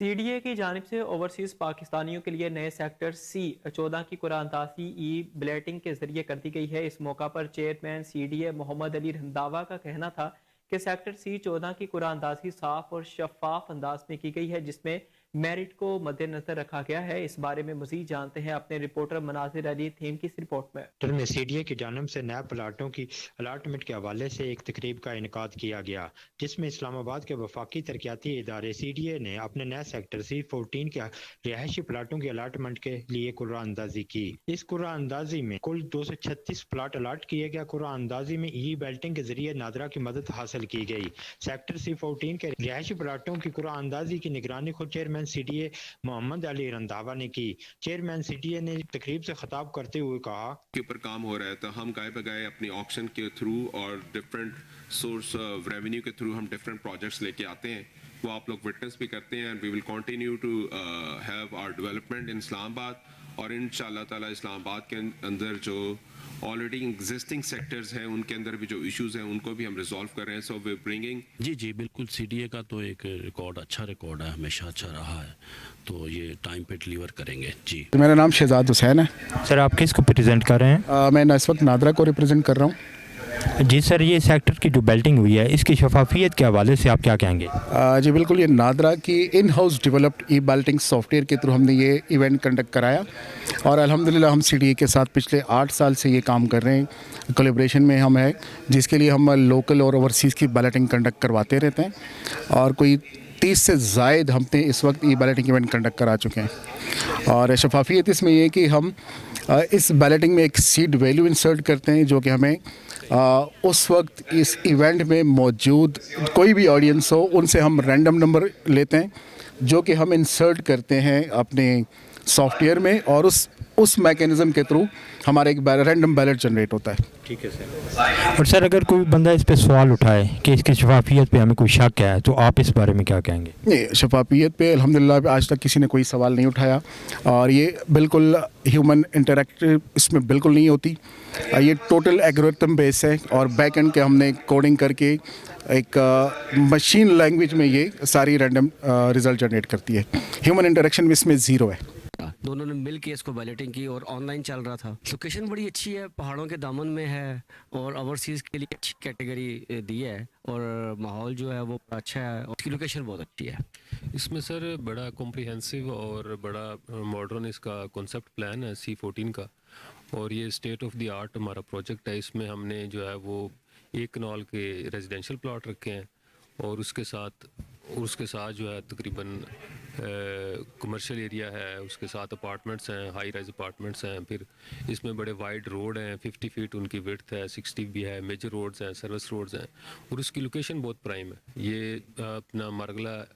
सी D ए की जानिब से ओवरसीज़ पाकिस्तानियों के लिए नए सेक्टर सी 14 की कुरानदासी ई बुलेटिन के जरिए कर दी गई है। इस मौका पर chairman C D A Mohammad Ali Randhawa का कहना था कि सेक्टर सी 14 की कुरानदासी साफ और शफाफ अंदाज में की गई है, जिसमें मेरिट को मद्देनजर रखा गया है। इस बारे में मजीद जानते हैं अपने रिपोर्टर मनाजिर अली थीम की इस रिपोर्ट में। में सीडीए की जानब से नए प्लाटों की अलाटमेंट के हवाले से एक तकरीब का इनकाद किया गया, जिसमें इस्लामाबाद के वफाकी तरक्याती इदारे सीडीए ने अपने नए सेक्टर C14 के रिहायशी प्लाटों की अलाटमेंट के लिए कुरानंदाजी की। इस कुरानंदाजी में कुल 236 प्लाट अलाट किए गए। कुरानंदाजी में ई बेल्टिंग के जरिए नादरा की मदद हासिल की गई। सेक्टर C14 के रिहायशी प्लाटों की कुरानंदाजी की निगरानी खुद चेयरमैन सीडीए मोहम्मद अली रंधावा ने की। चेयरमैन सीडीए ने तकरीब से खिताब करते हुए कहा के ऊपर काम हो रहा है, तो हम गाय बगाए अपनी ऑक्शन के थ्रू और डिफरेंट सोर्स ऑफ रेवेन्यू के थ्रू हम डिफरेंट प्रोजेक्ट्स लेके आते हैं, वो आप लोग विटनेस भी करते हैं। And we will continue to have our development in Islamabad, और इंशाल्लाह ताला इस्लामाबाद के अंदर जो ऑलरेडी एग्जिस्टिंग सेक्टर्स हैं उनके अंदर भी जो इश्यूज हैं उनको भी हम रिजॉल्व कर रहे हैं। सो वी ब्रिंगिंग जी बिल्कुल, सीडीए का तो एक अच्छा रिकॉर्ड है, हमेशा अच्छा रहा है, तो ये टाइम पे डिलीवर करेंगे। जी, मेरा नाम शहजाद हुसैन है। सर आप किसको रिप्रेजेंट कर रहे हैं? मैं इस वक्त नादरा को रिप्रेजेंट कर रहा हूँ। जी सर, ये सेक्टर की जो बेल्टिंग हुई है इसकी शफाफियत के हवाले से आप क्या कहेंगे? जी बिल्कुल, ये नादरा की in house developed E Belting software के थ्रू हमने ये इवेंट कंडक्ट कराया, और अल्हम्दुलिल्लाह हम सीडीए के साथ पिछले 8 साल से ये काम कर रहे हैं। कोलैबोरेशन में हम है, जिसके लिए हम लोकल और ओवरसीज़ की बैलेटिंग कंडक्ट करवाते रहते हैं, और कोई 30 से ज़ायद हमने इस वक्त ई बैलेटिंग इवेंट कंडक्ट करा चुके हैं। और शफाफियत इसमें ये कि हम इस बैलेटिंग में एक सीड वैल्यू इंसर्ट करते हैं, जो कि हमें उस वक्त इस इवेंट में मौजूद कोई भी ऑडियंस हो उनसे हम रैंडम नंबर लेते हैं, जो कि हम इंसर्ट करते हैं अपने सॉफ्टवेयर में, और उस मैकेनिज़्म के थ्रू हमारा एक रैंडम बैलेट जनरेट होता है। ठीक है सर। और सर अगर कोई बंदा इस पे सवाल उठाए कि इसकी शफाफियत पे हमें कोई शक है, तो आप इस बारे में क्या कहेंगे? नहीं, शफाफियत पे अल्हम्दुलिल्लाह आज तक किसी ने कोई सवाल नहीं उठाया, और ये बिल्कुल ह्यूमन इंटरेक्टिव इसमें बिल्कुल नहीं होती। ये टोटल एल्गोरिथम बेस है, और बैक एंड के हमने कोडिंग करके एक मशीन लैंग्वेज में ये सारी रैंडम रिज़ल्ट जनरेट करती है। ह्यूमन इंटरेक्शन इसमें ज़ीरो है। दोनों ने मिल के इसको बैलेटिंग की और ऑनलाइन चल रहा था। लोकेशन बड़ी अच्छी है, पहाड़ों के दामन में है, और ओवरसीज़ के लिए अच्छी कैटेगरी दी है, और माहौल जो है वो अच्छा है, और उसकी लोकेशन बहुत अच्छी है। इसमें सर बड़ा कॉम्प्रिहेंसिव और बड़ा मॉडर्न इसका कॉन्सेप्ट प्लान है C14 का, और ये स्टेट ऑफ द आर्ट हमारा प्रोजेक्ट है। इसमें हमने जो है वो 1 कनाल के रेजिडेंशियल प्लॉट रखे हैं, और उसके साथ जो है तकरीबन कमर्शियल एरिया है, उसके साथ अपार्टमेंट्स हैं, हाई राइज अपार्टमेंट्स हैं। फिर इसमें बड़े वाइड रोड हैं, 50 फीट उनकी विड्थ है, 60 भी है, मेजर रोड्स हैं, सर्विस रोड्स हैं, और उसकी लोकेशन बहुत प्राइम है। ये अपना मारगला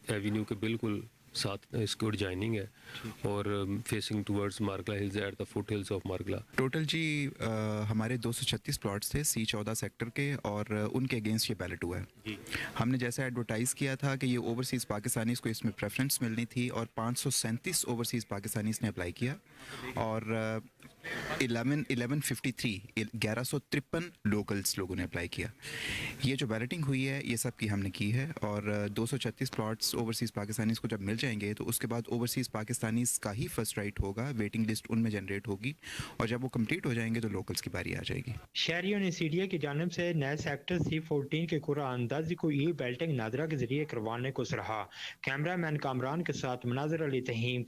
एवेन्यू के बिल्कुल साथ इसकी एडजॉइनिंग है, और facing towards Margalla hills at the foothills of Margalla. Total जी हमारे 236 प्लॉट्स थे C14 सेक्टर के, और उनके अगेंस्ट ये बैलेट हुआ है। हमने जैसा एडवर्टाइज़ किया था कि ये ओवरसीज़ पाकिस्तानीज़ को इसमें प्रेफरेंस मिलनी थी, और 537 ओवरसीज़ पाकिस्तानीज़ ने अप्लाई किया, और 1153 लोकल्स लोगों ने अप्लाई किया। ये जो बैलेटिंग हुई है ये सब की हमने की है, और 236 प्लॉट्स ओवरसीज़ पाकिस्तानीज़ को जब मिल जाएंगे तो उसके बाद ओवरसीज़ पाकिस्तानीज़ का ही फर्स्ट राइट होगा, वेटिंग लिस्ट उनमें जनरेट होगी, और जब वो कंप्लीट हो जाएंगे तो लोकल्स की बारी आ जाएगी। शहरियों ने सीडीए की जानब से नए सेक्टर C14 के कुरानंदाजी को ई बेल्टिंग नादरा के जरिए करवाने को सराहा। कैमरामैन कामरान के साथ मनाजिर अली तहीम।